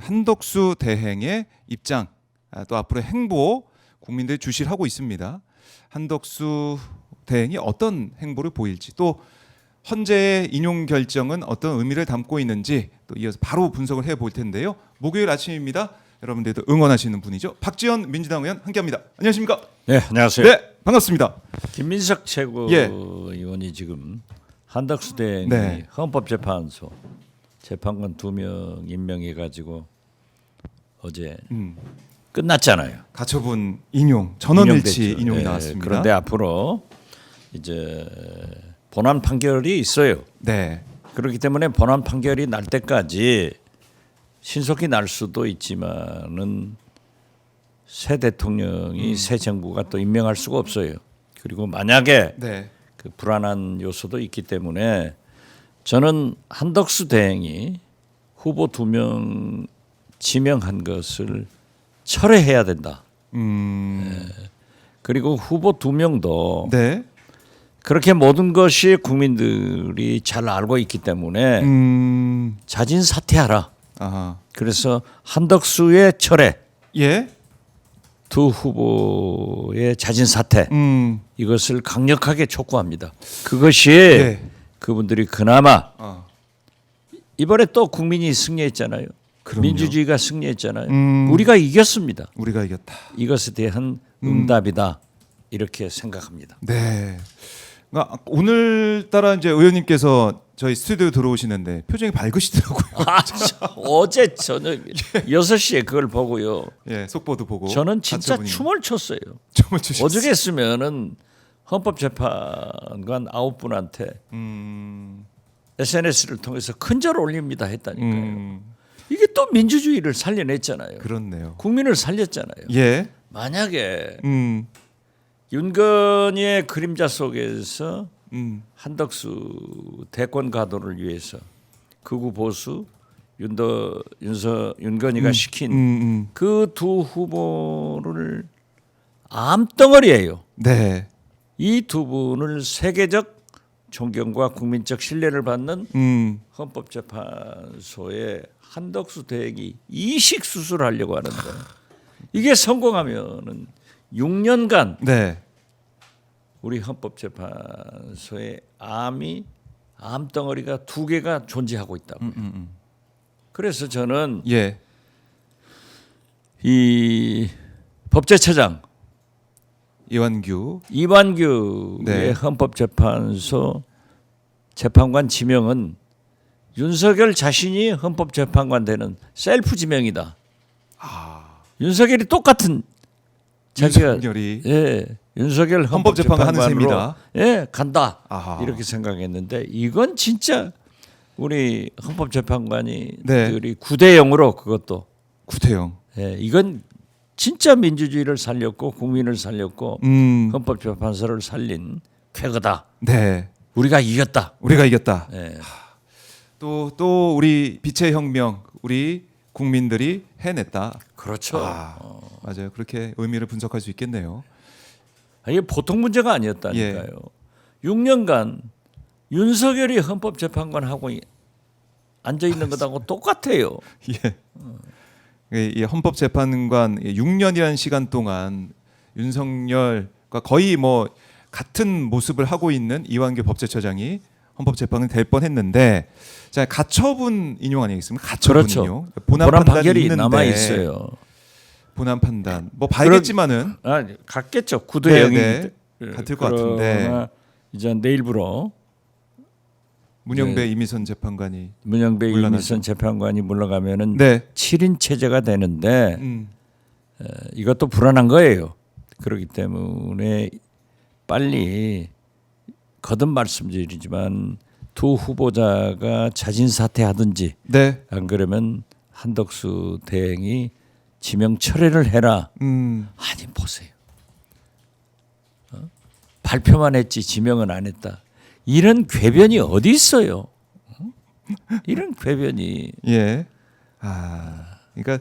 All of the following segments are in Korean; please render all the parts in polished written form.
한덕수 대행의 입장, 또 앞으로의 행보 국민들이 주시를 하고 있습니다. 한덕수 대행이 어떤 행보를 보일지, 또 헌재의 인용 결정은 어떤 의미를 담고 있는지 또 이어서 바로 분석을 해볼 텐데요. 목요일 아침입니다. 여러분들도 응원하시는 분이죠. 박지원 민주당 의원 함께합니다. 안녕하십니까? 네, 안녕하세요. 네, 반갑습니다. 김민석 최고위원이 지금 한덕수 대행이 네. 헌법재판소 재판관 2명 임명해가지고 어제 끝났잖아요. 가처분 인용, 전원일치 인용됐죠. 인용이 네, 나왔습니다. 그런데 앞으로 이제 본안 판결이 있어요. 네, 그렇기 때문에 본안 판결이 날 때까지 신속히 날 수도 있지만은 새 대통령이 새 정부가 또 임명할 수가 없어요. 그리고 만약에 네, 그 불안한 요소도 있기 때문에 저는 한덕수 대행이 후보 2명 지명한 것을 철회해야 된다. 그리고 후보 2명도 네, 그렇게 모든 것이 국민들이 잘 알고 있기 때문에 자진 사퇴하라. 아하, 그래서 한덕수의 철회, 예, 두 후보의 자진 사퇴 이것을 강력하게 촉구합니다. 그것이 네, 그분들이 그나마 아, 이번에 또 국민이 승리했잖아요. 그럼요. 민주주의가 승리했잖아요. 우리가 이겼습니다. 우리가 이겼다. 이것에 대한 응답이다 이렇게 생각합니다. 네. 그러니까 오늘따라 이제 의원님께서 저희 스튜디오 들어오시는데 표정이 밝으시더라고요. 어제 저녁 6시에 그걸 보고요. 예, 속보도 보고. 저는 진짜 가처분이 춤을 췄어요. 춤을 추셨어요. 오죽했으면은 헌법재판관 9분한테 SNS를 통해서 큰절 올립니다 했다니까요. 이게 또 민주주의를 살려냈잖아요. 그렇네요. 국민을 살렸잖아요. 예. 만약에 윤건희의 그림자 속에서 한덕수 대권 가도를 위해서 극우 보수 윤건희가 시킨 그 두 후보를 암덩어리예요. 네. 이 두 분을 세계적 존경과 국민적 신뢰를 받는 헌법재판소에 한덕수 대행이 이식 수술하려고 하는데 이게 성공하면은 6년간 네. 우리 헌법재판소에 암덩어리가 2개가 존재하고 있다고. 그래서 저는 예. 이 법제처장 이완규의 네. 헌법재판소 재판관 지명은 윤석열 자신이 헌법재판관 되는 셀프 지명이다. 윤석열이 똑같은 자기가 윤석열이 윤석열 헌법재판관 하는 헌법재판관으로 셈이다. 간다. 아하. 이렇게 생각했는데 이건 진짜 우리 헌법재판관이 네. 들이 9대 0으로 그것도 구태영. 이건 진짜 민주주의를 살렸고 국민을 살렸고 헌법재판소를 살린 쾌거다. 네. 우리가 이겼다. 우리가 이겼다. 예. 또 우리 빛의 혁명, 우리 국민들이 해냈다. 그렇죠. 맞아요. 그렇게 의미를 분석할 수 있겠네요. 이게 보통 문제가 아니었다니까요. 6년간 윤석열이 헌법재판관하고 앉아 있는 것하고 똑같아요. 예. 이 헌법재판관 6년이라는 시간 동안 윤석열과 거의 뭐 같은 모습을 하고 있는 이완규 법제처장이 헌법재판은 될 뻔했는데, 자, 가처분 인용 아니겠습니까? 가처분 그렇죠. 인용. 본안 판결이 있는데, 남아 있어요. 본안 판단. 뭐 봐야겠지만은 같겠죠. 9대 0이 같을 것 같은데. 이제 내일부로 문영배 이미선 재판관이 문영배 물러나죠. 이미선 재판관이 물러가면은 네. 7인 체제가 되는데 이것도 불안한 거예요. 그렇기 때문에 빨리 거듭 말씀드리지만 두 후보자가 자진 사퇴하든지 네. 안 그러면 한덕수 대행이 지명 철회를 해라. 아니 보세요. 발표만 했지 지명은 안 했다. 이런 궤변이 어디 있어요? 이런 궤변이. 예. 그러니까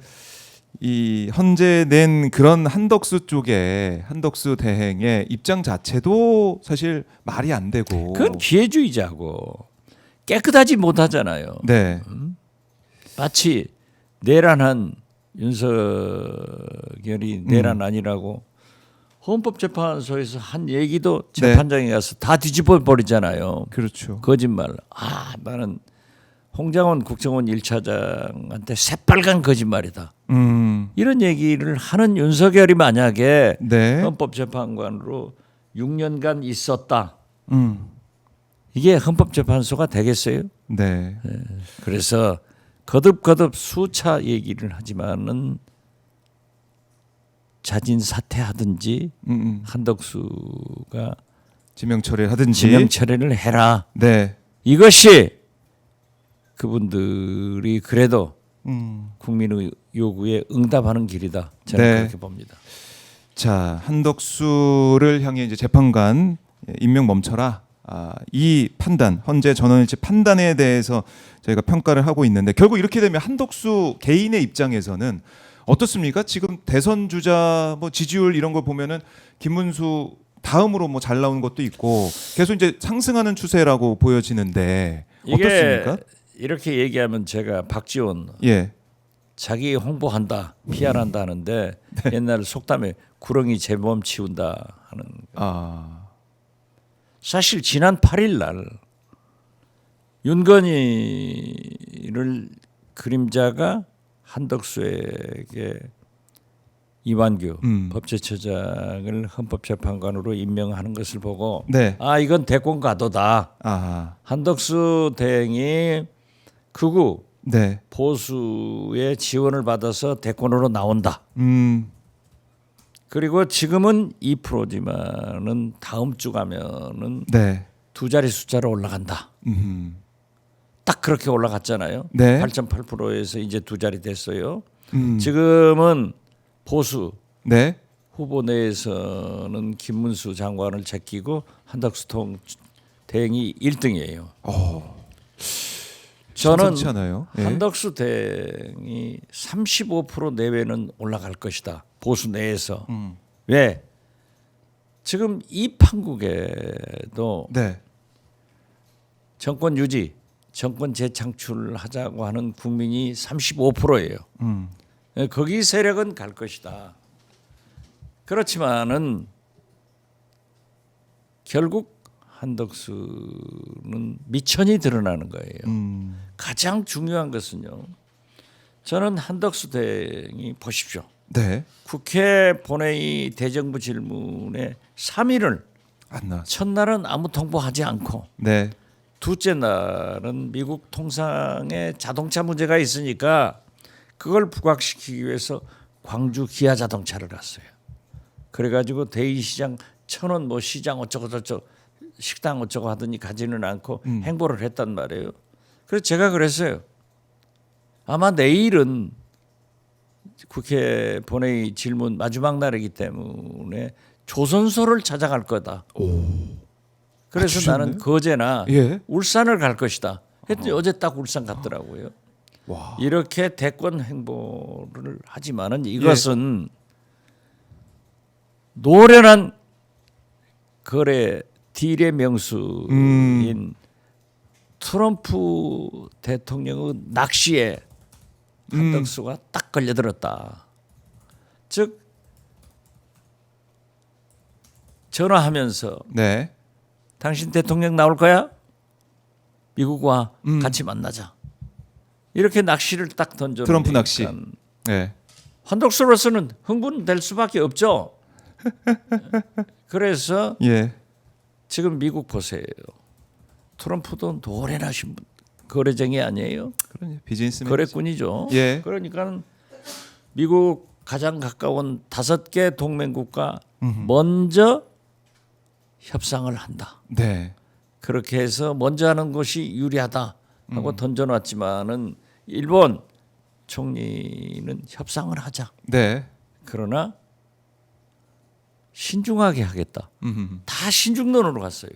이 헌재 낸 그런 한덕수 쪽에 한덕수 대행의 입장 자체도 사실 말이 안 되고. 그건 기회주의자고 깨끗하지 못하잖아요. 네. 마치 내란한 윤석열이 내란 아니라고 헌법재판소에서 한 얘기도 재판장에 가서 다 뒤집어 버리잖아요. 그렇죠. 거짓말. 나는 홍장원 국정원 1차장한테 새빨간 거짓말이다. 이런 얘기를 하는 윤석열이 만약에 네. 헌법재판관으로 6년간 있었다. 음. 이게 헌법재판소가 되겠어요? 네. 그래서 거듭거듭 수차 얘기를 하지만은 자진 사퇴하든지 한덕수가 지명 처리를 하든지. 지명 처리를 해라. 네. 이것이 그분들이 그래도 음. 국민의 요구에 응답하는 길이다. 저는 네. 그렇게 봅니다. 자, 한덕수를 향해 이제 재판관 임명 멈춰라. 이 판단, 헌재 전원일치 판단에 대해서 저희가 평가를 하고 있는데 결국 이렇게 되면 한덕수 개인의 입장에서는 어떻습니까? 지금 대선 주자 뭐 지지율 이런 걸 보면은 김문수 다음으로 뭐 잘 나오는 것도 있고 계속 이제 상승하는 추세라고 보여지는데 어떻습니까? 이렇게 얘기하면 제가 박지원 예. 자기 홍보한다, PR한다 하는데 옛날 속담에 구렁이 제 몸 치운다 하는. 사실 지난 8일 날 윤건희를 그림자가 한덕수에게 이완규 법제처장을 헌법재판관으로 임명하는 것을 보고 네. 이건 대권 가도다. 한덕수 대행이 극우 네. 보수의 지원을 받아서 대권으로 나온다. 그리고 지금은 2%지만은 다음 주 가면은 네. 두 자리 숫자로 올라간다. 딱 그렇게 올라갔잖아요. 네. 8.8%에서 이제 두 자리 됐어요. 지금은 보수 네. 후보 내에서는 김문수 장관을 제끼고 한덕수 대행이 1등이에요. 저는 심상치 않아요. 예. 한덕수 대행이 35% 내외는 올라갈 것이다. 보수 내에서. 왜? 지금 이 판국에도 네. 정권 유지, 정권 재창출을 하자고 하는 국민이 35%예요. 거기 세력은 갈 것이다. 그렇지만은 결국 한덕수는 미천이 드러나는 거예요. 가장 중요한 것은요. 저는 한덕수 대행이 보십시오. 네. 국회 본회의 대정부 질문에 3일을 안 나왔어요. 첫날은 아무 통보하지 않고 네. 둘째 날은 미국 통상에 자동차 문제가 있으니까 그걸 부각시키기 위해서 광주 기아 자동차를 갔어요. 그래가지고 대의시장 천원 뭐 시장 어쩌고 저쩌고 식당 어쩌고 하더니 가지는 않고 행보를 했단 말이에요. 그래서 제가 그랬어요. 아마 내일은 국회 본회의 질문 마지막 날이기 때문에 조선소를 찾아갈 거다. 그래서 맞추셨네? 나는 거제나 예. 울산을 갈 것이다. 했더니 어제 딱 울산 갔더라고요. 와. 이렇게 대권 행보를 하지만은 이것은 노련한 거래 딜의 명수인 트럼프 대통령의 낚시에 한덕수가 딱 걸려들었다. 즉 전화하면서 네. 당신 대통령 나올 거야? 미국 와 같이 만나자. 이렇게 낚시를 딱 던져. 트럼프 낚시. 네. 한덕수로서는 흥분될 수밖에 없죠. 그래서 예. 지금 미국 보세요. 트럼프도 노련하신 거래쟁이 아니에요? 그러니 비즈니스맨. 거래꾼이죠. 예. 그러니까 미국 가장 가까운 5개 동맹국과 먼저 협상을 한다. 네. 그렇게 해서 먼저 하는 것이 유리하다 하고 던져놨지만은 일본 총리는 협상을 하자. 네. 그러나 신중하게 하겠다. 다 신중론으로 갔어요.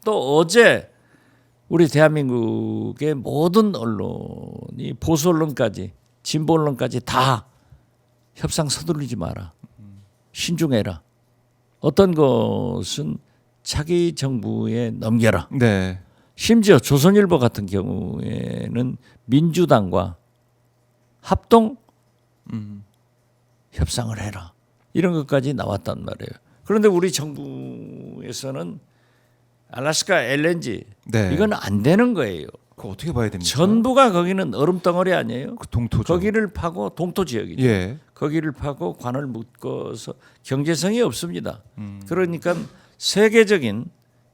또 어제 우리 대한민국의 모든 언론이 보수 언론까지 진보 언론까지 다 협상 서두르지 마라. 신중해라. 어떤 것은 차기 정부에 넘겨라. 네. 심지어 조선일보 같은 경우에는 민주당과 합동 협상을 해라. 이런 것까지 나왔단 말이에요. 그런데 우리 정부에서는 알래스카 LNG 네. 이건 안 되는 거예요. 그거 어떻게 봐야 됩니까? 전부가 거기는 얼음 덩어리 아니에요? 그 동토죠. 거기를 파고 동토 지역이죠. 예. 거기를 파고 관을 묶어서 경제성이 없습니다. 그러니까 세계적인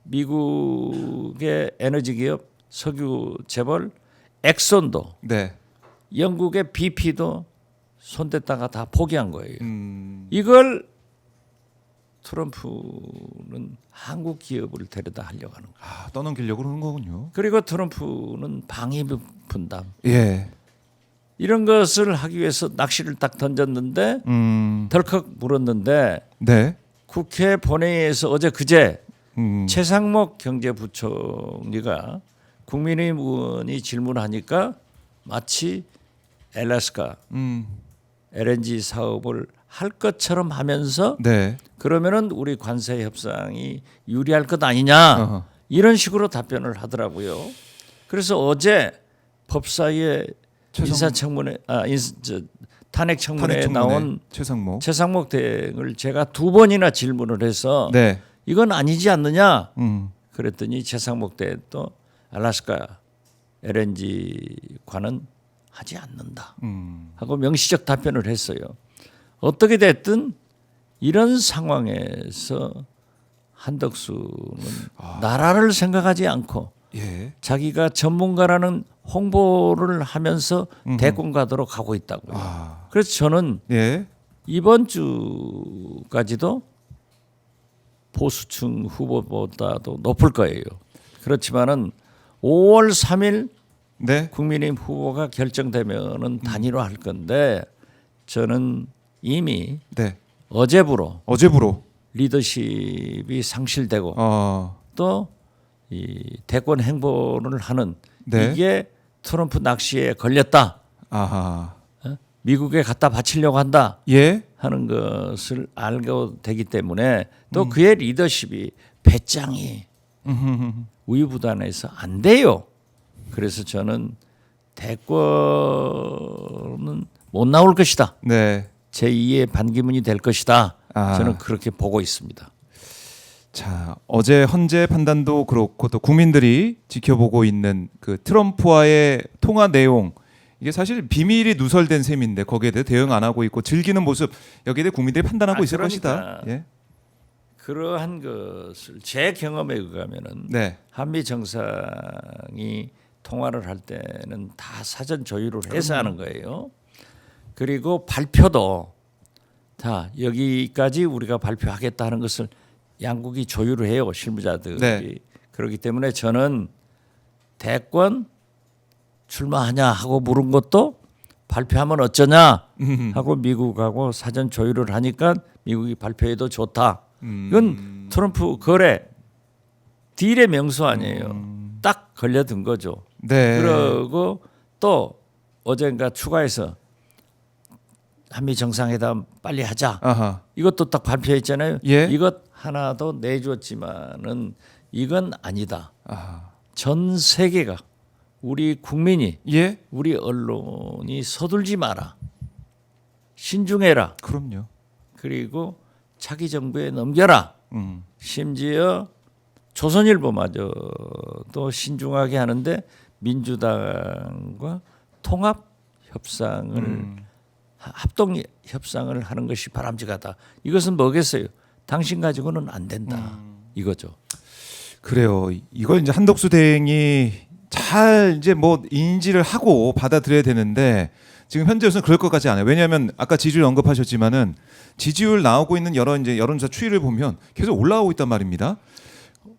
미국의 에너지 기업 석유 재벌 엑손도 네. 영국의 BP도 손댔다가 다 포기한 거예요. 이걸 트럼프는 한국 기업을 데려다 하려고 하는 거예요. 아, 떠넘기려고 그러는 거군요. 그리고 트럼프는 방위비 분담 예. 이런 것을 하기 위해서 낚시를 딱 던졌는데 덜컥 물었는데 네. 국회 본회의에서 어제 그제 음. 최상목 경제부총리가 국민의힘 의원이 질문하니까 마치 알래스카 LNG 사업을 할 것처럼 하면서 네. 그러면은 우리 관세 협상이 유리할 것 아니냐 어허. 이런 식으로 답변을 하더라고요. 그래서 어제 법사위의 인사청문회 탄핵청문회에 나온 최상목 대행을 제가 2번이나 질문을 해서 네. 이건 아니지 않느냐 그랬더니 최상목 대행 또 알래스카 LNG과는 하지 않는다 하고 명시적 답변을 했어요. 어떻게 됐든 이런 상황에서 한덕수는 나라를 생각하지 않고 예. 자기가 전문가라는 홍보를 하면서 대권 가도록 하고 있다고요. 아. 그래서 저는 예. 이번 주까지도 보수층 후보보다도 높을 거예요. 그렇지만은 5월 3일 네. 국민의힘 후보가 결정되면은 단일화할 건데 저는 이미 네. 어제부로 리더십이 상실되고 어. 또 이 대권 행보를 하는 네. 이게 트럼프 낚시에 걸렸다. 아하. 미국에 갖다 바치려고 한다. 예. 하는 것을 알고 되기 때문에 또 그의 리더십이 배짱이 우유부단해서 안 돼요. 그래서 저는 대권은 못 나올 것이다. 네. 제2의 반기문이 될 것이다. 아. 저는 그렇게 보고 있습니다. 자, 어제 헌재 판단도 그렇고 또 국민들이 지켜보고 있는 그 트럼프와의 통화 내용 이게 사실 비밀이 누설된 셈인데 거기에 대해 대응 안 하고 있고 즐기는 모습 여기에 대해 국민들이 판단하고 있을 것이다. 예. 그러한 것을 제 경험에 의하면은 네. 한미 정상이 통화를 할 때는 다 사전 조율을 해서 하는 거예요. 그리고 발표도 다 여기까지 우리가 발표하겠다 하는 것을 양국이 조율을 해요. 실무자들이. 네. 그렇기 때문에 저는 대권 출마하냐 하고 물은 것도 발표하면 어쩌냐 하고 미국하고 사전 조율을 하니까 미국이 발표해도 좋다. 이건 트럼프 거래 딜의 명수 아니에요. 딱 걸려든 거죠. 네. 그리고 또 어젠가 추가해서 한미 정상회담 빨리 하자. 아하. 이것도 딱 발표했잖아요. 예. 이것 하나도 내줬지만은 이건 아니다. 아하. 전 세계가 우리 국민이 예. 우리 언론이 서둘지 마라. 신중해라. 그럼요. 그리고 차기 정부에 넘겨라. 심지어 조선일보마저도 신중하게 하는데 민주당과 통합 협상을 합동 협상을 하는 것이 바람직하다. 이것은 뭐겠어요? 당신 가지고는 안 된다. 이거죠. 그래요. 이걸 이제 한덕수 대행이 잘 이제 뭐 인지를 하고 받아들여야 되는데 지금 현재로서는 그럴 것 같지 않아요. 왜냐하면 아까 지지율 언급하셨지만은 지지율 나오고 있는 여러 이제 여론조사 추이를 보면 계속 올라오고 있단 말입니다.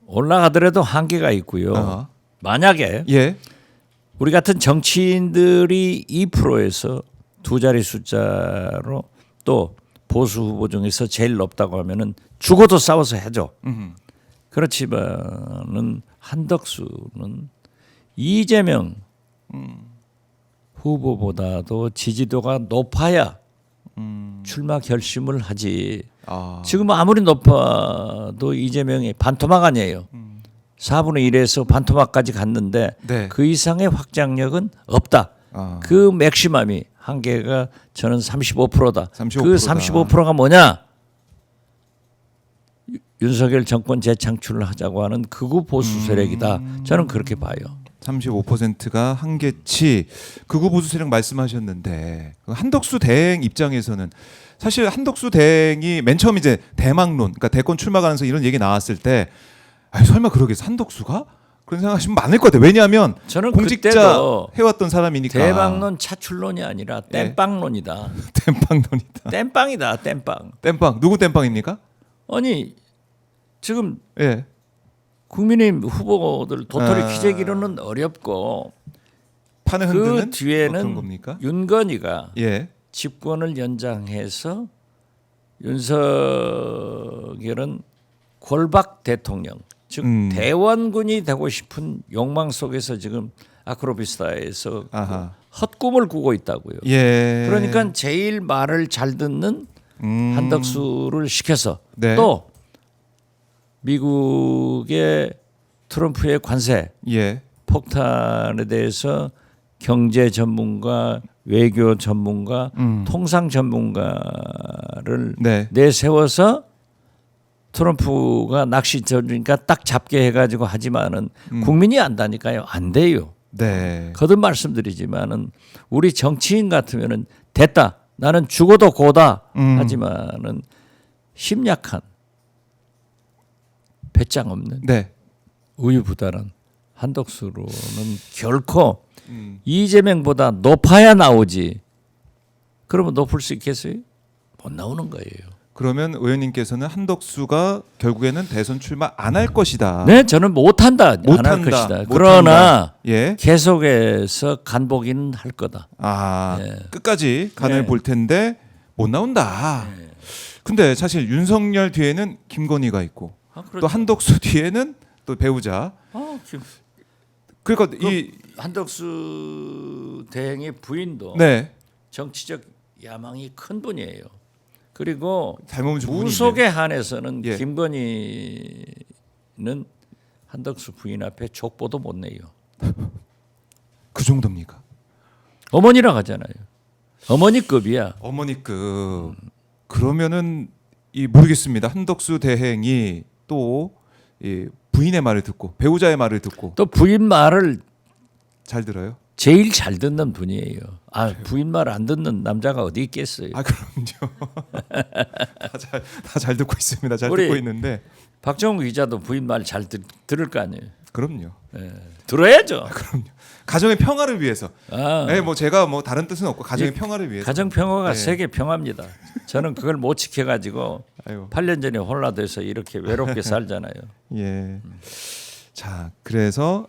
올라가더라도 한계가 있고요. 아하. 만약에 예. 우리 같은 정치인들이 2%에서 두 자리 숫자로 또 보수 후보 중에서 제일 높다고 하면은 죽어도 싸워서 해줘. 그렇지만은 한덕수는 이재명 후보보다도 지지도가 높아야 출마 결심을 하지. 아. 지금 아무리 높아도 이재명이 반토막 아니에요. 4분의 1에서 반토막까지 갔는데 네. 그 이상의 확장력은 없다. 아. 그 맥시멈이 한계가 저는 35%다. 35%다. 그 35%가 뭐냐? 윤석열 정권 재창출을 하자고 하는 극우 보수 세력이다. 저는 그렇게 봐요. 35%가 한계치. 극우 보수 세력 말씀하셨는데 한덕수 대행 입장에서는 사실 한덕수 대행이 맨 처음 이제 대망론, 그러니까 대권 출마 가능성 이런 얘기 나왔을 때, 아니 설마 그러겠어 한덕수가? 그런 생각하시면 많을 것 같아요. 왜냐하면 저는 공직자 그때도 해왔던 사람이니까. 대망론 차출론이 아니라 땜빵론이다. 땜빵론이다. 땜빵이다. 땜빵. 땜빵 누구 땜빵입니까? 아니 지금 예. 국민의힘 후보들 도토리 아. 기재기로는 어렵고 판을 그 흔드는 어떤 뒤에는 겁니까? 윤건희가 예. 집권을 연장해서 윤석열은 골박 대통령 즉 대원군이 되고 싶은 욕망 속에서 지금 아크로비스타에서 아하. 헛꿈을 꾸고 있다고요. 예. 그러니까 제일 말을 잘 듣는 한덕수를 시켜서 네. 또 미국의 트럼프의 관세 예. 폭탄에 대해서 경제 전문가, 외교 전문가, 통상 전문가를 네. 내세워서 트럼프가 낚시쳐주니까 딱 잡게 해가지고 하지만은 국민이 안다니까요. 안 돼요. 네. 거듭 말씀드리지만은 우리 정치인 같으면은 됐다. 나는 죽어도 고다. 하지만은 심약한 배짱 없는 네. 우유부단한 한덕수로는 결코 이재명보다 높아야 나오지. 그러면 높을 수 있겠어요? 못 나오는 거예요. 그러면 의원님께서는 한덕수가 결국에는 대선 출마 안 할 것이다. 네, 저는 못한다. 안 할 못한다. 것이다. 못한다. 그러나 예. 계속해서 간보기는 할 거다. 아, 네. 끝까지 간을 네. 볼 텐데 못 나온다. 근데 사실 윤석열 뒤에는 김건희가 있고 그렇죠. 또 한덕수 뒤에는 또 배우자. 그러니까 이 한덕수 대행의 부인도 네. 정치적 야망이 큰 분이에요. 그리고 닮으면 좋은 무속에 한해서는 예. 김건희는 한덕수 부인 앞에 족보도 못 내요. 그 정도입니까? 어머니라고 하잖아요. 어머니급이야. 어머니급. 그러면은 이 모르겠습니다. 한덕수 대행이 또 이 부인의 말을 듣고 배우자의 말을 듣고 또 부인 말을 잘 들어요. 제일 잘 듣는 분이에요. 아, 부인 말 안 듣는 남자가 어디 있겠어요. 아 그럼요. 다 잘 듣고 있습니다. 잘 우리 듣고 있는데 박정우 기자도 부인 말 잘 들을 거 아니에요. 그럼요. 들어야죠. 그럼요. 가정의 평화를 위해서. 아, 네, 뭐 제가 뭐 다른 뜻은 없고 가정의 이 평화를 위해서. 가정 평화가 네. 세계 평화입니다. 저는 그걸 못 지켜가지고 아유. 8년 전에 홀라돼서 이렇게 외롭게 살잖아요. 예. 자, 그래서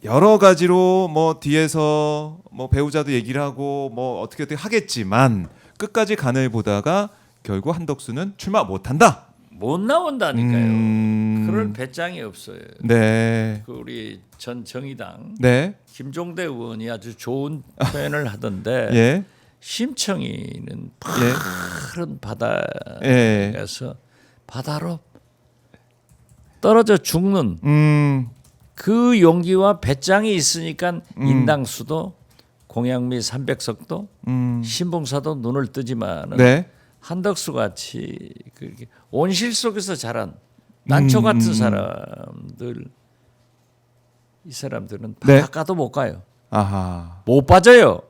여러 가지로 뭐 뒤에서 뭐 배우자도 얘기를 하고 뭐 어떻게 하겠지만 끝까지 간을 보다가 결국 한덕수는 출마 못한다. 못 나온다니까요. 그럴 배짱이 없어요. 네. 그 우리 전 정의당 네. 김종대 의원이 아주 좋은 표현을 하던데 예. 심청이는 예. 푸른 바다에 예. 가서 바다로 떨어져 죽는 그 용기와 배짱이 있으니까 인당수도 공양미 300석도 신봉사도 눈을 뜨지만은 네. 한덕수 같이 그렇게 온실 속에서 자란 난초 같은 사람들 이 사람들은 네. 바닷가도 못 가요. 아하. 못 빠져요.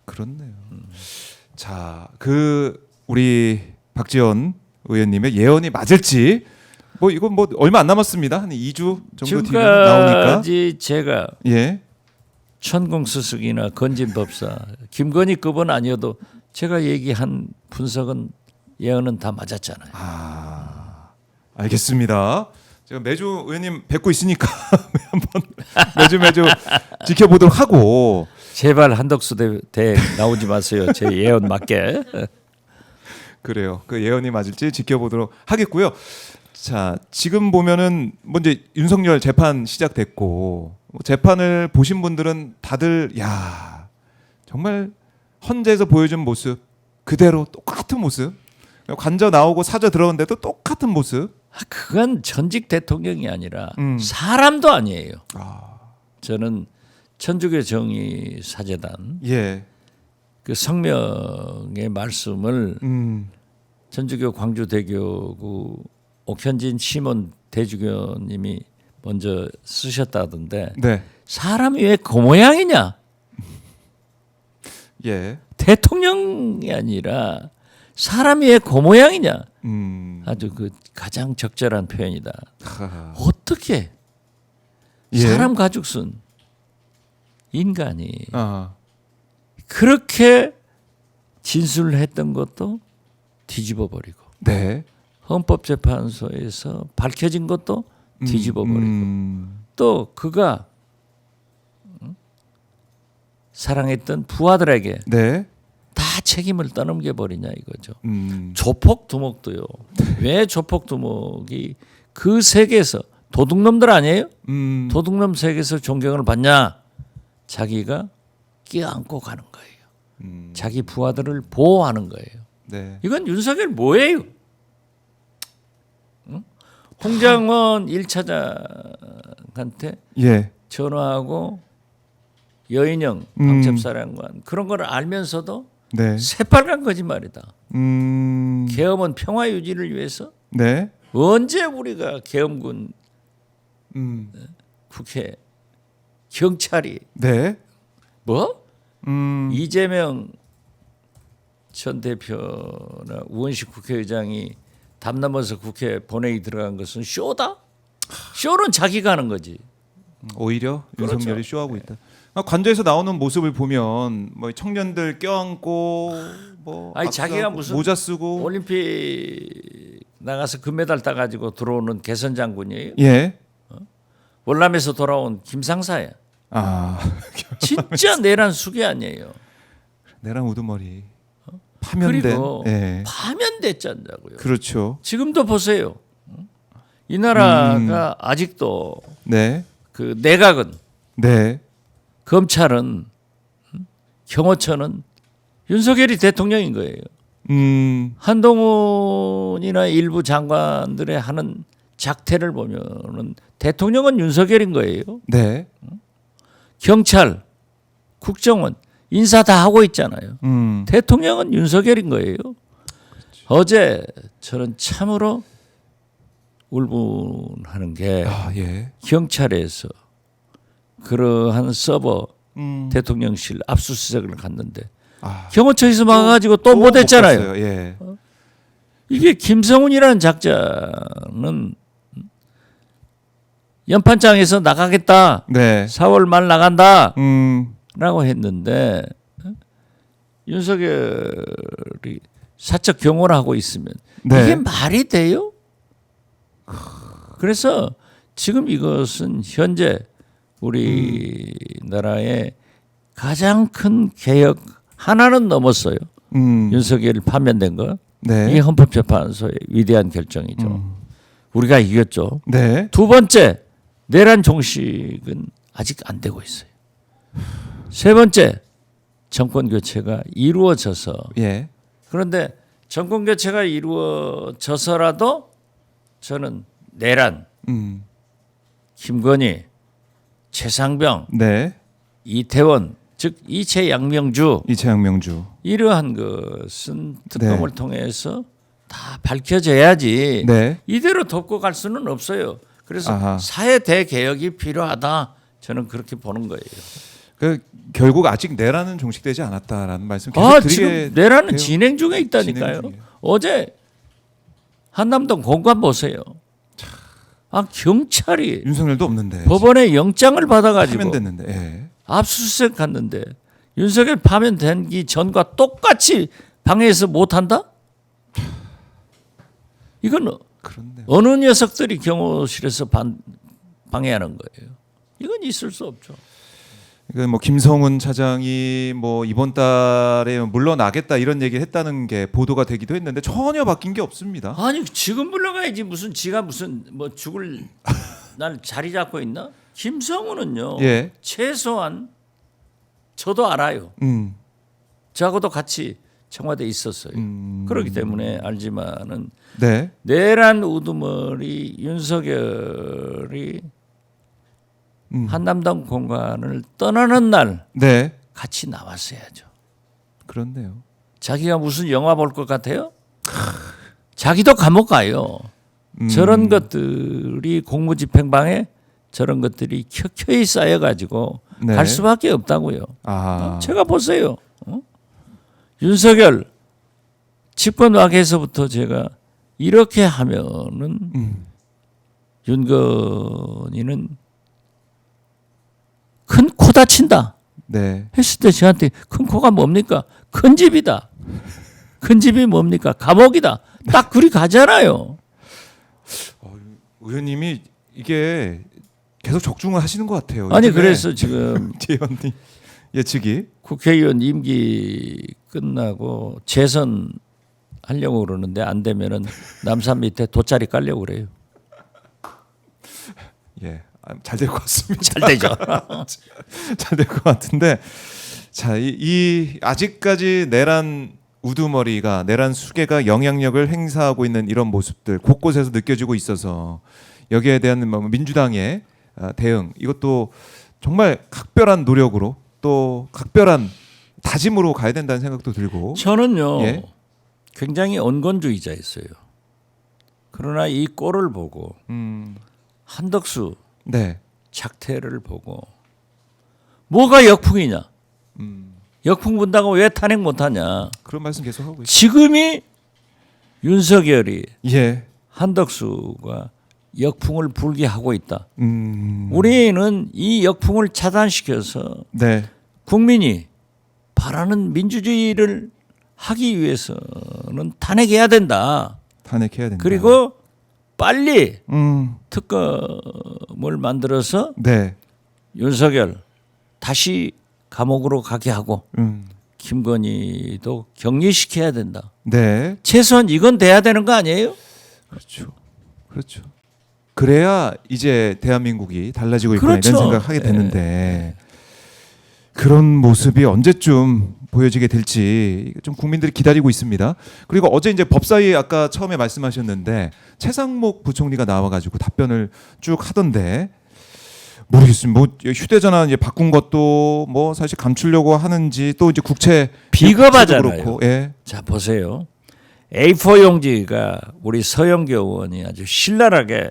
그렇네요. 자, 그 우리 박지원 의원님의 예언이 맞을지 뭐 이건 뭐 얼마 안 남았습니다. 한 2주 정도 뒤면 나오니까. 지금까지 제가 예. 천공수석이나 건진법사 김건희급은 아니어도 제가 얘기한 분석은 예언은 다 맞았잖아요. 아, 알겠습니다. 제가 매주 의원님 뵙고 있으니까 한번 매주 지켜보도록 하고. 제발 한덕수 대 나오지 마세요. 제 예언 맞게. 그래요. 그 예언이 맞을지 지켜보도록 하겠고요. 자, 지금 보면은 뭐 이제 윤석열 재판 시작됐고 재판을 보신 분들은 다들 야 정말 헌재에서 보여준 모습 그대로 똑같은 모습 관저 나오고 사저 들어오는데도 똑같은 모습. 그건 전직 대통령이 아니라 사람도 아니에요. 아, 저는 천주교 정의 사재단 예, 그 성명의 말씀을 음. 전주교 광주대교구 옥현진 시몬 대주교님이 먼저 쓰셨다던데 네. 사람이 왜 그 모양이냐? 예. 대통령이 아니라 사람이 왜 그 모양이냐? 아주 그 가장 적절한 표현이다. 하하. 어떻게 예. 사람 가죽순 인간이 아. 그렇게 진술을 했던 것도 뒤집어 버리고 네. 헌법재판소에서 밝혀진 것도 뒤집어 버리고 또 그가 사랑했던 부하들에게 네. 다 책임을 떠넘겨 버리냐 이거죠. 음. 조폭 두목도요. 왜 조폭 두목이 그 세계에서 도둑놈들 아니에요? 도둑놈 세계에서 존경을 받냐? 자기가 끼어안고 가는 거예요. 자기 부하들을 보호하는 거예요. 네. 이건 윤석열 뭐예요? 응? 홍장원 1차장한테 예. 전화하고 여인영 방첩사령관 그런 걸 알면서도 네. 새빨간 거짓말이다. 음. 계엄은 평화 유지를 위해서 네. 언제 우리가 계엄군 국회 경찰이 네. 뭐 음. 이재명 전 대표나 우원식 국회의장이 담 넘어서 국회 본회의 들어간 것은 쇼다? 쇼는 자기가 하는 거지. 오히려 그렇죠. 윤석열이 쇼하고 있다. 관저에서 나오는 모습을 보면 뭐 청년들 껴안고 뭐 아니, 악수하고 자기가 무슨 모자 쓰고 올림픽 나가서 금메달 따가지고 들어오는 개선 장군이에요. 예. 월남에서 돌아온 김상사야. 아. 진짜 내란 수계 아니에요. 내랑 우두머리 파면된. 그리고 예. 파면됐잖아고요. 그렇죠. 지금도 보세요. 이 나라가 아직도 네. 그 내각은 네. 검찰은 경호처는 윤석열이 대통령인 거예요. 한동훈이나 일부 장관들의 하는 작태를 보면은 대통령은 윤석열인 거예요. 네. 경찰, 국정원 인사 다 하고 있잖아요. 대통령은 윤석열인 거예요. 어제 저는 참으로 울분하는 게 아, 예. 경찰에서 그러한 서버 대통령실 압수수색을 갔는데 아. 경호처에서 막아가지고 또 못했잖아요. 못 갔어요. 예. 이게 김성훈이라는 작자는 연판장에서 나가겠다. 네. 4월 말 나간다. 음. 라고 했는데 윤석열이 사적 경호를 하고 있으면 네. 이게 말이 돼요? 그래서 지금 이것은 현재 우리나라의 가장 큰 개혁 하나는 넘었어요. 윤석열이 파면된 거. 네. 이게 헌법재판소의 위대한 결정이죠. 우리가 이겼죠. 네. 두 번째, 내란 종식은 아직 안 되고 있어요. 세 번째, 정권 교체가 이루어져서 예. 그런데 정권 교체가 이루어져서라도 저는 내란, 김건희, 최상병, 네. 이태원, 즉 이채 양명주 이채양 명주. 이러한 것은 특검을 통해서 다 밝혀져야지 네. 이대로 덮고 갈 수는 없어요. 그래서 아하. 사회 대개혁이 필요하다. 저는 그렇게 보는 거예요. 그 결국 아직 내란은 종식되지 않았다라는 말씀 계속 아, 드리게 지금 내란은 돼요. 진행 중에 있다니까요. 진행 중이에요. 어제 한남동 공관 보세요. 아, 경찰이 윤석열도 없는데 법원에 영장을 받아가지고 파면됐는데. 예. 압수수색 갔는데 윤석열 파면되기 전과 똑같이 방해해서 못한다? 이건 그렇네요. 어느 녀석들이 경호실에서 방해하는 거예요. 이건 있을 수 없죠. 그 뭐 김성훈 차장이 뭐 이번 달에 물러나겠다 이런 얘기를 했다는 게 보도가 되기도 했는데 전혀 바뀐 게 없습니다. 아니 지금 물러가야지 무슨 지가 무슨 뭐 죽을 날 자리 잡고 있나? 김성훈은요. 예. 최소한 저도 알아요. 저하고도 같이 청와대에 있었어요. 그렇기 때문에 알지만은 네. 내란 우두머리 윤석열이 한남동 공간을 떠나는 날 네. 같이 나왔어야죠. 그렇네요. 자기가 무슨 영화 볼 것 같아요? 자기도 감옥 가요. 저런 것들이 공무집행방에 저런 것들이 켜켜이 쌓여가지고 네. 갈 수밖에 없다고요. 아, 제가 보세요. 윤석열 집권 와에서부터 제가 이렇게 하면은 윤건이는 큰 코 다친다 네. 했을 때 저한테 큰 코가 뭡니까? 큰 집이다. 큰 집이 뭡니까? 감옥이다. 딱 그리 가잖아요. 의원님이 이게 계속 적중을 하시는 것 같아요. 아니 요즘에 그래서 지금 재현님 예측이 국회의원 임기 끝나고 재선 하려고 그러는데 안 되면은 남산 밑에 돗자리 깔려고 그래요. 잘 될 것 같습니다. 잘 되죠. 잘 될 것 같은데 자, 이 아직까지 내란 우두머리가 내란 수계가 영향력을 행사하고 있는 이런 모습들 곳곳에서 느껴지고 있어서 여기에 대한 민주당의 대응 이것도 정말 각별한 노력으로 또 각별한 다짐으로 가야 된다는 생각도 들고 저는요 예? 굉장히 온건주의자였어요. 그러나 이 꼴을 보고 한덕수 네. 작태를 보고 뭐가 역풍이냐? 역풍 분다고 왜 탄핵 못하냐? 그런 말씀 계속 하고 있어요. 지금이 윤석열이 예. 한덕수가 역풍을 불게 하고 있다. 우리는 이 역풍을 차단시켜서 네. 국민이 바라는 민주주의를 하기 위해서는 탄핵해야 된다. 탄핵해야 된다. 그리고 빨리 특검을 만들어서 네. 윤석열 다시 감옥으로 가게 하고 음. 김건희도 격리시켜야 된다. 네. 최소한 이건 돼야 되는 거 아니에요? 그렇죠. 그렇죠. 그래야 이제 대한민국이 달라지고 있구나 그렇죠. 이런 생각하게 되는데 그런 모습이 언제쯤 보여지게 될지 좀 국민들이 기다리고 있습니다. 그리고 어제 이제 법사위 아까 처음에 말씀하셨는데 최상목 부총리가 나와가지고 답변을 쭉 하던데 모르겠습니다. 뭐 휴대전화 이제 바꾼 것도 뭐 사실 감추려고 하는지 또 이제 국채 비겁하잖아요. 그렇고 예. 자 보세요. A4 용지가 우리 서영교 의원이 아주 신랄하게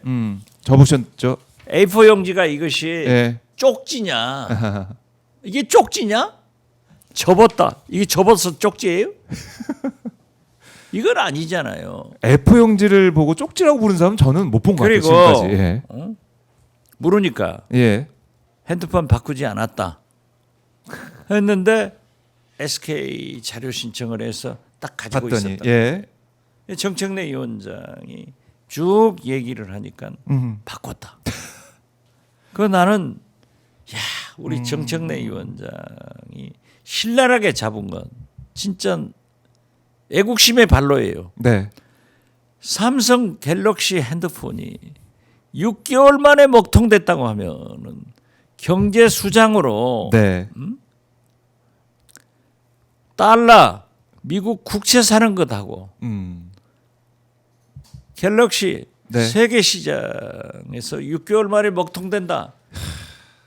접으셨죠? A4 용지가 이것이 예. 쪽지냐? 이게 쪽지냐? 접었다. 이게 접어서 쪽지예요? 이건 아니잖아요. F 용지를 보고 쪽지라고 부른 사람 저는 못 본 것 같아요. 그리고 지금까지. 예. 물으니까 예. 핸드폰 바꾸지 않았다 했는데 SK 자료 신청을 해서 딱 가지고 봤더니 있었다. 예. 정청래 위원장이 쭉 얘기를 하니까 바꿨다. 그 나는 야 우리 정청래 위원장이 신랄하게 잡은 건 진짜 애국심의 발로예요. 네. 삼성 갤럭시 핸드폰이 6개월 만에 먹통됐다고 하면은 경제 수장으로 네. 달러 미국 국채 사는 것하고 갤럭시 네. 세계 시장에서 6개월 만에 먹통된다.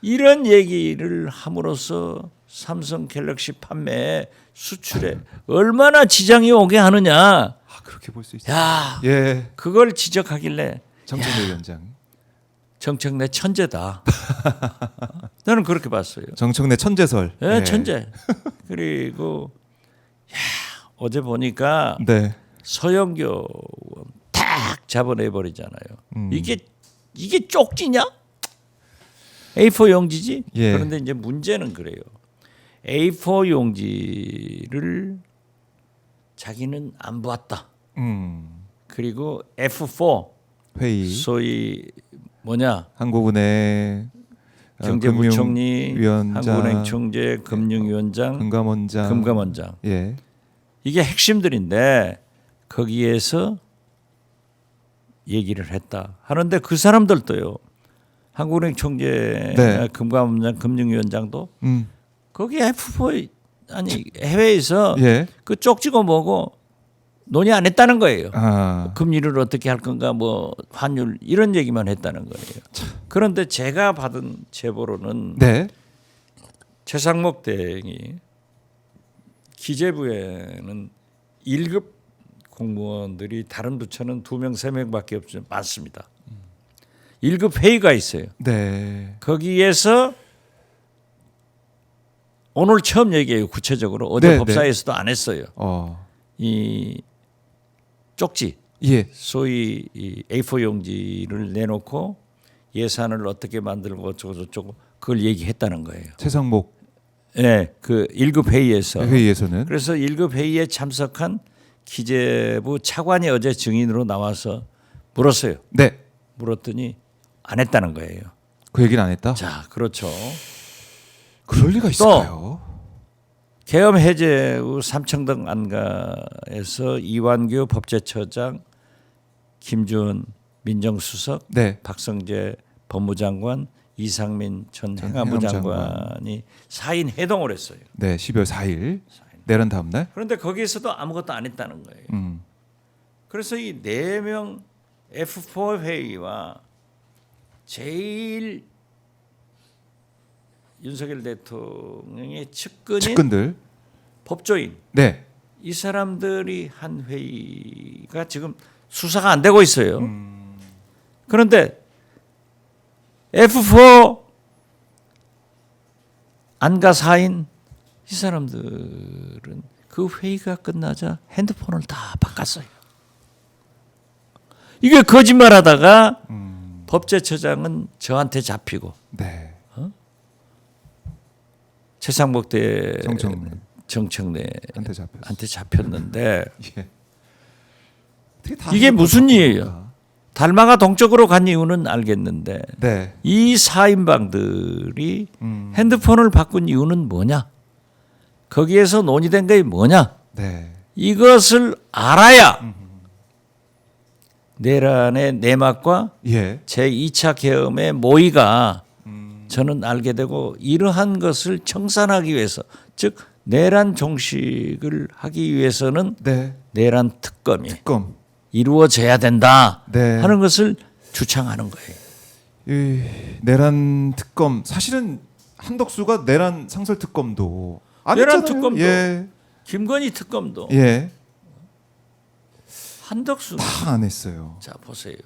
이런 얘기를 함으로써 삼성 갤럭시 판매 수출에 얼마나 지장이 오게 하느냐. 아, 그렇게 볼 수 있어요. 야, 예. 그걸 지적하길래 정청래 위원장. 정청래 천재다. 나는 그렇게 봤어요. 정청래 천재설. 예, 천재. 그리고 야, 어제 보니까 네. 서영교 탁 잡아내 버리잖아요. 이게 쪽지냐? A4 용지지. 예. 그런데 이제 문제는 그래요. A4 용지를 자기는 안 보았다. 그리고 F4 회의. 소위 뭐냐? 한국은행 경제부총리, 금융위원장, 한국은행 총재, 금융위원장, 금감원장. 예. 이게 핵심들인데 거기에서 얘기를 했다 하는데 그 사람들도요. 한국은행 총재, 네. 금감원장, 금융위원장도 거기 F4 아니 해외에서 예. 그 쪽지고 뭐고 논의 안 했다는 거예요. 아. 금리를 어떻게 할 건가 뭐 환율 이런 얘기만 했다는 거예요. 그런데 제가 받은 제보로는 네. 최상목 대행이 기재부에는 1급 공무원들이 다른 부처는 2명, 3명밖에 없죠. 많습니다. 1급 회의가 있어요. 네. 거기에서 오늘 처음 얘기해요. 구체적으로 어제 네, 법사위에서도 안 했어요. 이 쪽지, 예. 소위 이 A4 용지를 내놓고 예산을 어떻게 만들고 어쩌고 그걸 얘기했다는 거예요. 최상목 네, 그 1급 회의에서. 회의에서는 그래서 1급 회의에 참석한 기재부 차관이 어제 증인으로 나와서 물었어요. 네. 물었더니 안 했다는 거예요. 그 얘기는 안 했다. 자, 그렇죠. 그럴 리가 있을까요? 계엄 해제 후 삼청동 안가에서 이완규 법제처장, 김주원 민정수석, 네. 박성재 법무장관, 이상민 전 행안부 장관이 4인 회동을 했어요. 네, 12월 4일 내란 다음 날. 그런데 거기에서도 아무것도 안 했다는 거예요. 그래서 이 4명 F4 회의와 제일 윤석열 대통령의 측근인 법조인 네. 이 사람들이 한 회의가 지금 수사가 안 되고 있어요. 그런데 F4 안가 4인 이 사람들은 그 회의가 끝나자 핸드폰을 다 바꿨어요. 이게 거짓말하다가 법제처장은 저한테 잡히고 네. 최상목 대 정청래한테 정청래한테 잡혔는데 예. 이게 무슨 일이에요? 달마가 동쪽으로 간 이유는 알겠는데 네. 이 4인방들이 핸드폰을 바꾼 이유는 뭐냐? 거기에서 논의된 게 뭐냐? 네. 이것을 알아야 내란의 내막과 예. 제2차 계엄의 모의가 저는 알게 되고 이러한 것을 청산하기 위해서 즉 내란 종식을 하기 위해서는 네. 내란 특검이 특검 이루어져야 된다 네. 하는 것을 주창하는 거예요. 이 내란 특검 사실은 한덕수가 내란 상설 특검도 안 내란 했잖아요. 특검도 예. 김건희 특검도 예. 한덕수 다 안 했어요. 자 보세요.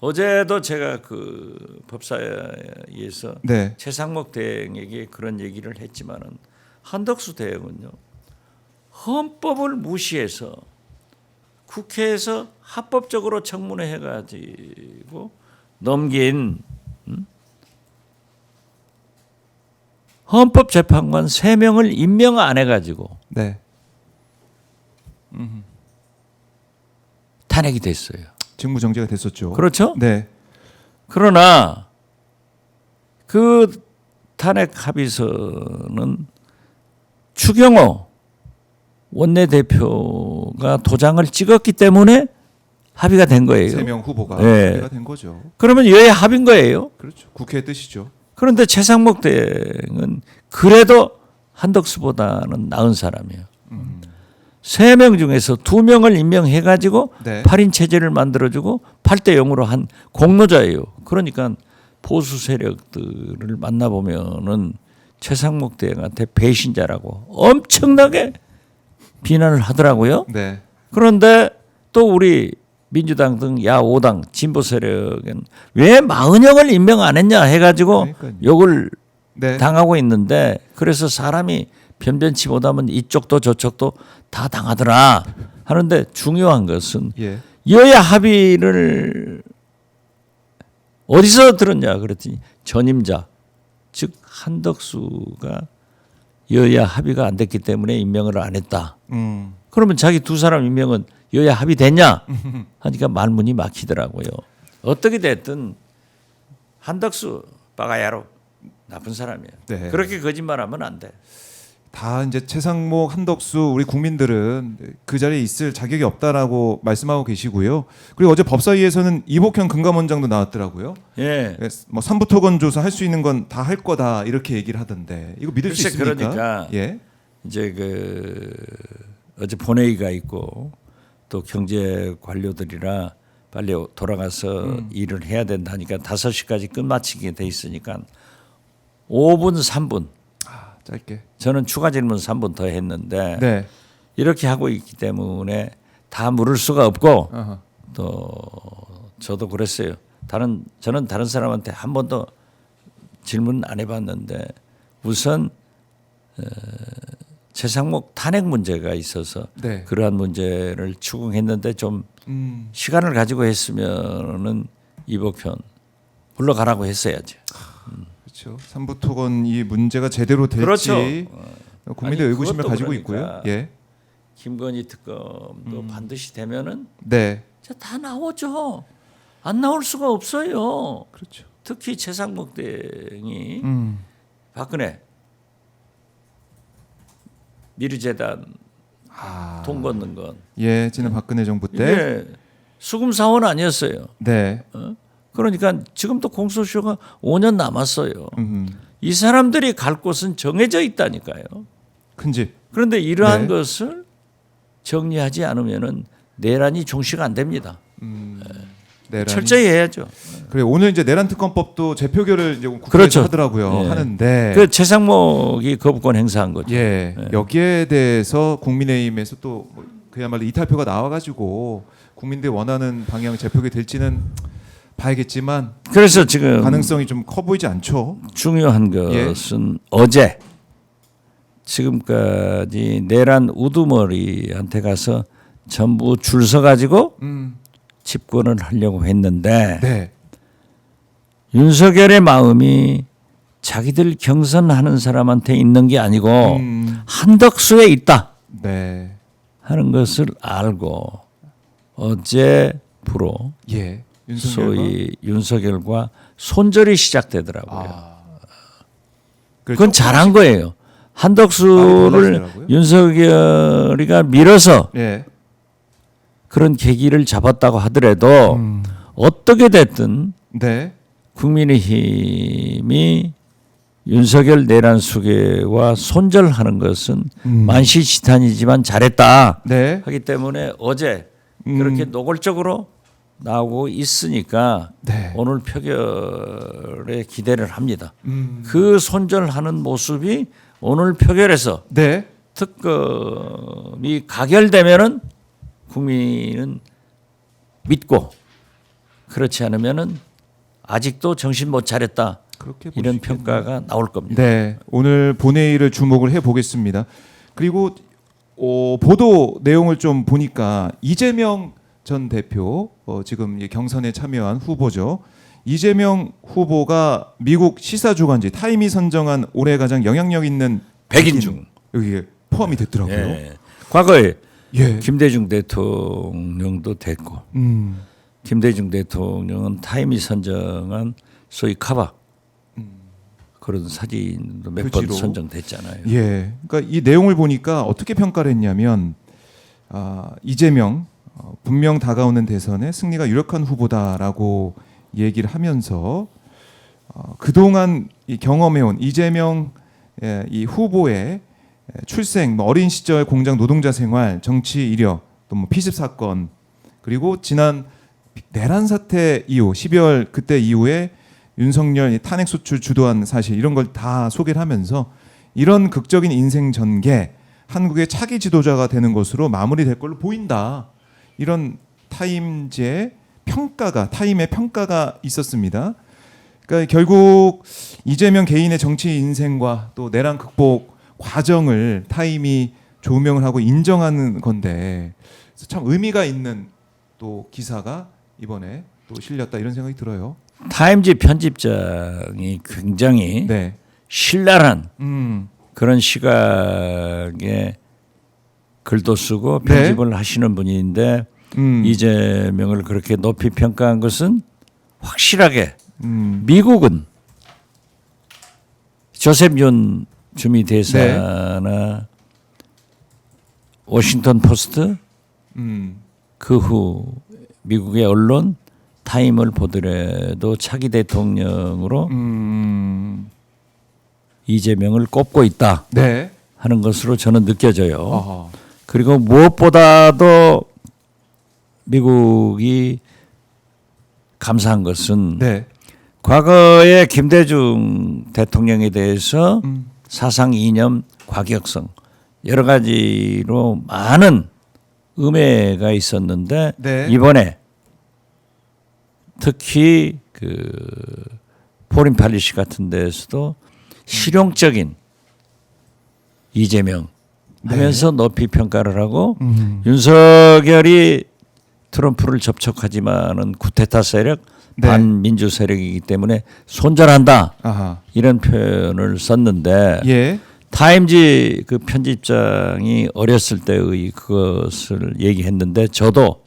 어제도 제가 그 법사위에서 네. 최상목 대행에게 그런 얘기를 했지만은 한덕수 대행은요 헌법을 무시해서 국회에서 합법적으로 청문회 해가지고 넘긴 헌법재판관 3명을 임명 안 해가지고 네. 탄핵이 됐어요. 직무정지가 됐었죠. 그렇죠? 네. 그러나 그 탄핵 합의서는 추경호 원내대표가 도장을 찍었기 때문에 합의가 된 거예요. 3명 후보가 네. 합의가 된 거죠. 그러면 여야 합의인 거예요. 그렇죠. 국회의 뜻이죠. 그런데 최상목 대행은 그래도 한덕수보다는 나은 사람이에요. 3명 중에서 2명을 임명해가지고 네. 8인 체제를 만들어주고 8대 0으로 한 공로자예요. 그러니까 보수 세력들을 만나보면은 최상목 대행한테 배신자라고 엄청나게 비난을 하더라고요. 네. 그런데 또 우리 민주당 등 야5당 진보 세력은 왜 마은영을 임명 안 했냐 해가지고 그러니까요. 욕을 네. 당하고 있는데 그래서 사람이 변변치 못하면 이쪽도 저쪽도 다 당하더라 하는데 중요한 것은 예. 여야 합의를 어디서 들었냐 그랬더니 전임자 즉 한덕수가 여야 합의가 안 됐기 때문에 임명을 안 했다. 그러면 자기 2사람 임명은 여야 합의됐냐 하니까 말문이 막히더라고요. 어떻게 됐든 한덕수 빠가야로 나쁜 사람이에요. 네. 그렇게 거짓말하면 안 돼. 다 이제 최상목, 한덕수 우리 국민들은 그 자리에 있을 자격이 없다라고 말씀하고 계시고요. 그리고 어제 법사위에서는 이복현 금감원장도 나왔더라고요. 예. 뭐 삼부토건 조사 할 수 있는 건 다 할 거다 이렇게 얘기를 하던데 이거 믿을 수 글쎄, 있습니까? 그러니까 예. 이제 그 어제 본회의가 있고 또 경제 관료들이라 빨리 돌아가서 일을 해야 된다니까 5시까지 끝마치게 돼 있으니까 5분 3분 짧게. 저는 추가 질문 3분 더 했는데 네. 이렇게 하고 있기 때문에 다 물을 수가 없고 아하. 또 저도 그랬어요. 저는 다른 사람한테 한 번도 질문 안 해봤는데 우선 최상목 탄핵 문제가 있어서 네. 그러한 문제를 추궁했는데 좀 시간을 가지고 했으면은 이복현 물러가라고 했어야죠. 그렇죠. 삼부 토건 이 문제가 제대로 될지 그렇죠. 국민들 아니, 의구심을 그것도 가지고 그러니까 있고요. 예. 김건희 특검도 반드시 되면은 네. 다 나오죠. 안 나올 수가 없어요. 그렇죠. 특히 최상목 대행이 박근혜 미르재단 돈 걷는 건 예, 지난 박근혜 정부 때. 이게 수금 사원 아니었어요. 네. 그러니까 지금도 공소시효가 5년 남았어요. 이 사람들이 갈 곳은 정해져 있다니까요. 큰 집. 그런데 이러한 네. 것을 정리하지 않으면은 내란이 종식 안 됩니다. 내란이. 철저히 해야죠. 그래 오늘 이제 내란 특검법도 재표결을 이제 국회에서 그렇죠. 하더라고요. 예. 하는데 그 최상목이 거부권 행사한 거죠. 예. 여기에 대해서 국민의힘에서 또 그야말로 이탈표가 나와가지고 국민들이 원하는 방향 재표결 될지는 봐야겠지만 그래서 지금 가능성이 좀 커 보이지 않죠. 중요한 것은 어제 지금까지 내란 우두머리한테 가서 전부 줄 서 가지고 집권을 하려고 했는데 네. 윤석열의 마음이 자기들 경선하는 사람한테 있는 게 아니고 한덕수에 있다 네. 하는 것을 알고 어제부로 예. 소위 윤석열과 손절이 시작되더라고요. 그걸 그건 잘한 거예요. 말이 한덕수를 달라지더라고요. 윤석열이가 밀어서 예. 그런 계기를 잡았다고 하더라도 어떻게 됐든 네. 국민의힘이 윤석열 내란 수계와 손절하는 것은 만시지탄이지만 잘했다 네. 하기 때문에 어제 그렇게 노골적으로 나오고 있으니까 네. 오늘 표결에 기대를 합니다. 그 손절하는 모습이 오늘 표결에서 네. 특검이 가결되면은 국민은 믿고 그렇지 않으면은 아직도 정신 못 차렸다 그렇게 이런 보시겠네요. 평가가 나올 겁니다. 네, 오늘 본회의를 주목을 해 보겠습니다. 그리고 보도 내용을 좀 보니까 이재명 전 대표 지금 이 경선에 참여한 후보죠. 이재명 후보가 미국 시사주간지 타임이 선정한 올해 가장 영향력 있는 백인 중 여기에 포함이 됐더라고요. 예. 과거에 예. 김대중 대통령도 됐고 김대중 대통령은 타임이 선정한 소위 카바 그런 사진도 몇 번 표지로. 선정됐잖아요. 예. 그러니까 이 내용을 보니까 어떻게 평가를 했냐면 이재명 분명 다가오는 대선에 승리가 유력한 후보다라고 얘기를 하면서 그동안 이 경험해온 이재명 이 후보의 출생, 뭐 어린 시절 공장 노동자 생활, 정치 이력, 또 뭐 피습 사건, 그리고 지난 내란 사태 이후 12월 그때 이후에 윤석열 탄핵 소추 주도한 사실 이런 걸 다 소개를 하면서 이런 극적인 인생 전개, 한국의 차기 지도자가 되는 것으로 마무리될 걸로 보인다. 이런 타임의 평가가 있었습니다. 그러니까 결국 이재명 개인의 정치 인생과 또 내란 극복 과정을 타임이 조명을 하고 인정하는 건데 참 의미가 있는 또 기사가 이번에 또 실렸다 이런 생각이 들어요. 타임지 편집장이 굉장히 네. 신랄한 그런 시각에 글도 쓰고 네. 편집을 하시는 분인데 이재명을 그렇게 높이 평가한 것은 확실하게 미국은 조셉 윤 주미 대사나 워싱턴 포스트 그 후 미국의 언론 타임을 보더라도 차기 대통령으로 이재명을 꼽고 있다 네. 하는 것으로 저는 느껴져요. 어허. 그리고 무엇보다도 미국이 감사한 것은 네. 과거에 김대중 대통령에 대해서 사상 이념, 과격성 여러 가지로 많은 음해가 있었는데 네. 이번에 특히 그 포린 팔리시 같은 데에서도 실용적인 이재명 하면서 높이 평가를 하고 윤석열이 트럼프를 접촉하지만은 쿠데타 세력, 네. 반민주 세력이기 때문에 손절한다 아하. 이런 표현을 썼는데 예. 타임지 그 편집장이 어렸을 때의 그것을 얘기했는데 저도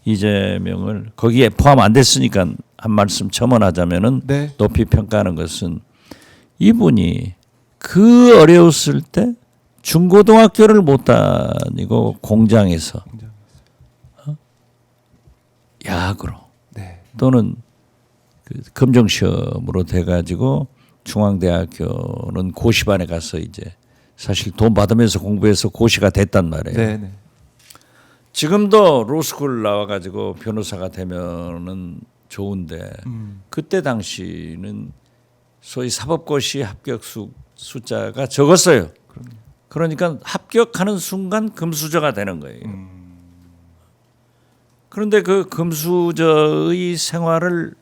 이재명을 거기에 포함 안 됐으니까 한 말씀 첨언하자면은 네. 높이 평가하는 것은 이분이 그 어려웠을 때 중고등학교를 못 다니고 공장에서 야학으로 네. 또는 그 검정시험으로 돼가지고 중앙대학교는 고시반에 가서 이제 사실 돈 받으면서 공부해서 고시가 됐단 말이에요. 네. 네. 지금도 로스쿨 나와가지고 변호사가 되면은 좋은데 그때 당시는 소위 사법고시 합격 숫자가 적었어요. 그러니까 합격하는 순간 금수저가 되는 거예요. 그런데 그 금수저의 생활을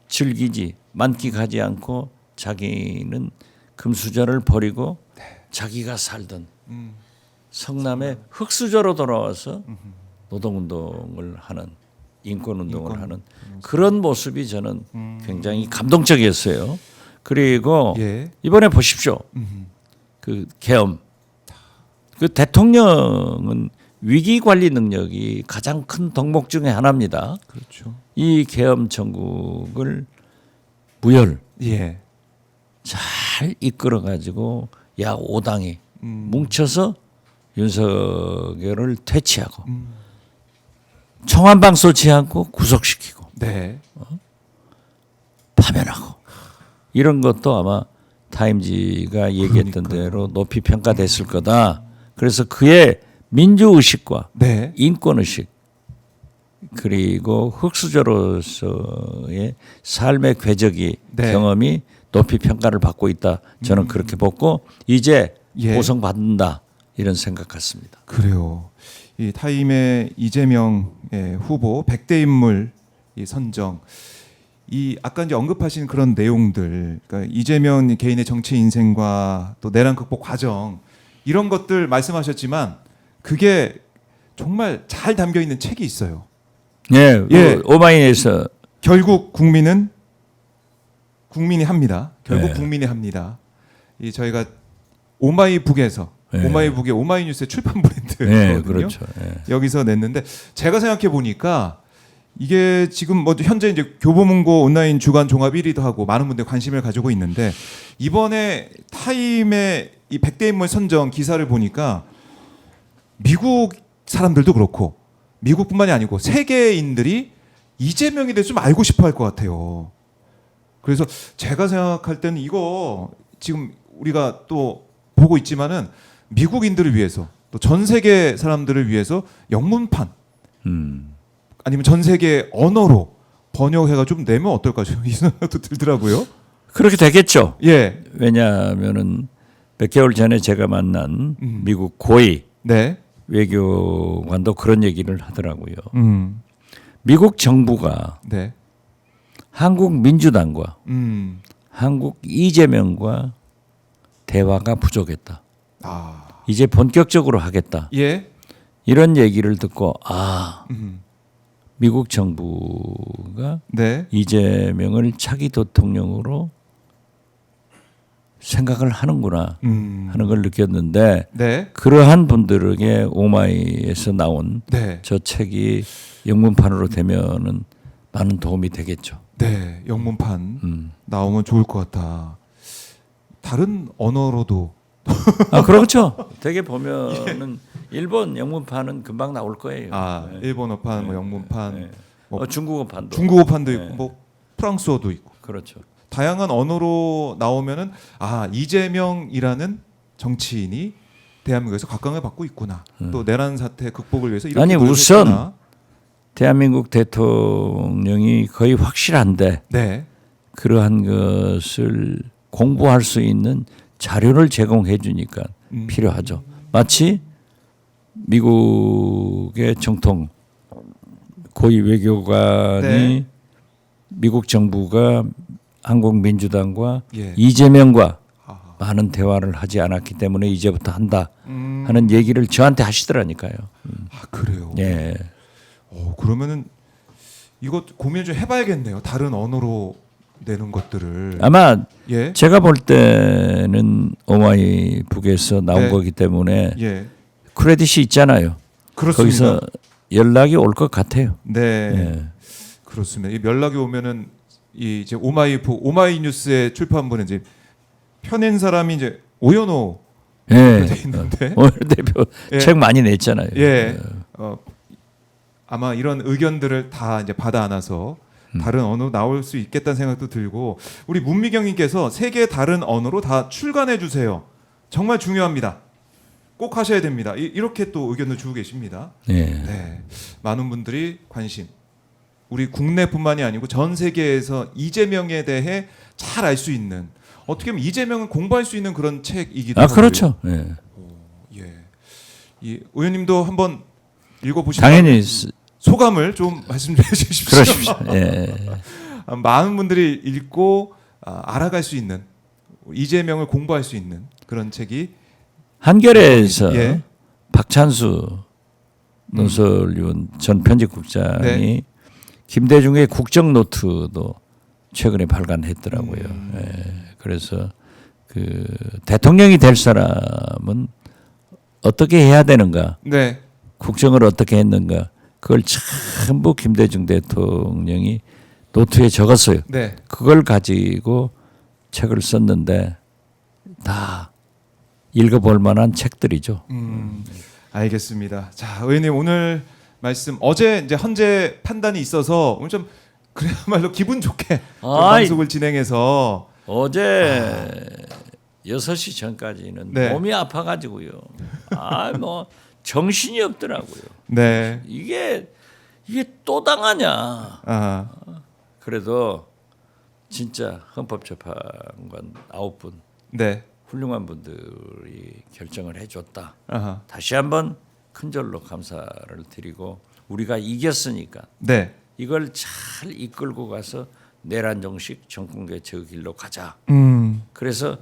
즐기지 만끽하지 않고 자기는 금수저를 버리고 자기가 살던 성남의 흑수저로 돌아와서 노동운동을 하는 인권운동을 하는 그런 모습이 저는 굉장히 감동적이었어요. 그리고 예. 이번에 보십시오. 그 계엄. 그 대통령은 위기 관리 능력이 가장 큰 덕목 중에 하나입니다. 그렇죠. 이 계엄 정국을 무혈 예. 잘 이끌어 가지고 야 5당이 뭉쳐서 윤석열을 퇴치하고 청와방 쏘지 않고 구속시키고 네. 파면하고 이런 것도 아마 타임지가 얘기했던 대로 높이 평가됐을 거다. 그래서 그의 민주의식과 네. 인권의식 그리고 흑수저로서의 삶의 궤적이 네. 경험이 높이 평가를 받고 있다. 저는 그렇게 보고 이제 예. 고성받는다 이런 생각 같습니다. 그래요. 이 타임의 이재명 후보 100대 인물 이 선정 이 아까 이제 언급하신 그런 내용들 그러니까 이재명 개인의 정치 인생과 또 내란 극복 과정 이런 것들 말씀하셨지만 그게 정말 잘 담겨 있는 책이 있어요. 예, 예. 오마이뉴스 결국 국민은 국민이 합니다. 결국 네. 국민이 합니다. 이 저희가 오마이북에서 네. 오마이북의 오마이뉴스의 출판 브랜드거든요. 예, 그렇죠. 예. 여기서 냈는데 제가 생각해 보니까 이게 지금 뭐 현재 이제 교보문고 온라인 주간 종합 1위도 하고 많은 분들이 관심을 가지고 있는데 이번에 타임의 이 100대 인물 선정 기사를 보니까 미국 사람들도 그렇고 미국뿐만이 아니고 세계인들이 이재명에 대해서 좀 알고 싶어 할 것 같아요. 그래서 제가 생각할 때는 이거 지금 우리가 또 보고 있지만은 미국인들을 위해서 또 전 세계 사람들을 위해서 영문판 아니면 전 세계 언어로 번역해가 좀 내면 어떨까 이 생각도 들더라고요. 그렇게 되겠죠. 예, 왜냐하면은 몇 개월 전에 제가 만난 미국 고위 네, 외교관도 그런 얘기를 하더라고요. 음, 미국 정부가 네, 한국 민주당과 한국 이재명과 대화가 부족했다. 아, 이제 본격적으로 하겠다. 예, 이런 얘기를 듣고 아 음, 미국 정부가 네, 이재명을 차기 대통령으로 생각을 하는구나 하는 걸 느꼈는데 네, 그러한 분들에게 오마이에서 나온 네, 저 책이 영문판으로 되면은 많은 도움이 되겠죠. 네, 영문판 나오면 좋을 것 같아. 다른 언어로도 아 그렇죠. 되게 보면은 일본 영문판은 금방 나올 거예요. 아 네. 일본어판, 뭐 영문판, 네. 뭐 중국어판도 중국어판도 네. 있고 뭐 프랑스어도 있고 그렇죠. 다양한 언어로 나오면은 아 이재명이라는 정치인이 대한민국에서 각광을 받고 있구나. 또 내란 사태 극복을 위해서 이렇게 아니, 노력을 우선 했구나. 대한민국 대통령이 거의 확실한데 네, 그러한 것을 공부할 수 있는 자료를 제공해 주니까 필요하죠. 마치 미국의 정통 고위 외교관이 네. 미국 정부가 한국 민주당과 예. 이재명과 많은 대화를 하지 않았기 때문에 이제부터 한다 하는 얘기를 저한테 하시더라니까요. 아 그래요. 예. 그러면은 이거 고민 좀 해봐야겠네요. 다른 언어로 내는 것들을. 아마 예. 제가 볼 때는 오마이북에서 나온 네. 거기 때문에 예. 크레딧이 있잖아요. 그렇습니다. 거기서 연락이 올 것 같아요. 네. 예. 그렇습니다. 이 연락이 오면은 이 이제 오마이뉴스의 출판부는 이제 펴낸 사람이 이제 오연호 예. 돼 있는데. 오늘 대표 예. 책 많이 냈잖아요. 예. 아마 이런 의견들을 다 이제 받아 안아서 다른 언어로 나올 수 있겠다는 생각도 들고 우리 문미경님께서 세계 다른 언어로 다 출간해 주세요. 정말 중요합니다. 꼭 하셔야 됩니다. 이렇게 또 의견을 주고 계십니다. 예. 네, 많은 분들이 관심. 우리 국내뿐만이 아니고 전 세계에서 이재명에 대해 잘 알 수 있는 어떻게 보면 이재명을 공부할 수 있는 그런 책이기도 하고요. 그렇죠. 예. 예. 이 의원님도 한번 읽어보시면 당연히 소감을 좀 말씀 좀 해주십시오. 그러십시오. 예. 많은 분들이 읽고 알아갈 수 있는 이재명을 공부할 수 있는 그런 책이 한겨레에서 예. 박찬수 논설위원 전 편집국장이 네. 김대중의 국정노트도 최근에 발간했더라고요. 예. 그래서 그 대통령이 될 사람은 어떻게 해야 되는가, 네. 국정을 어떻게 했는가, 그걸 전부 김대중 대통령이 노트에 적었어요. 네. 그걸 가지고 책을 썼는데 다 읽어볼 만한 책들이죠. 알겠습니다. 자, 의원님 오늘 말씀 어제 이제 헌재 판단이 있어서 오늘 좀 그야말로 기분 좋게 좀 아이. 방송을 진행해서 어제 6시 전까지는 네. 몸이 아파가지고요. 뭐 정신이 없더라고요. 네. 이게 또 당하냐. 아, 그래도 진짜 헌법재판관 9분 네. 훌륭한 분들이 결정을 해줬다. 아하. 다시 한번 큰절로 감사를 드리고 우리가 이겼으니까 네. 이걸 잘 이끌고 가서 내란 정식 정권 개혁의 길로 가자. 그래서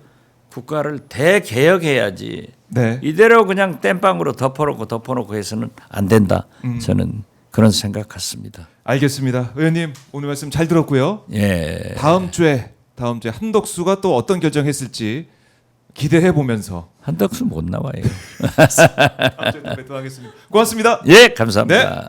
국가를 대개혁해야지. 네. 이대로 그냥 땜빵으로 덮어놓고 해서는 안 된다. 저는 그런 생각 같습니다. 알겠습니다. 의원님 오늘 말씀 잘 들었고요. 예. 다음 주에 한덕수가 또 어떤 결정했을지 기대해 보면서 한덕수 못 나와요. 다음 주에 또 뵙도록 하겠습니다. 고맙습니다. 예, 감사합니다. 네.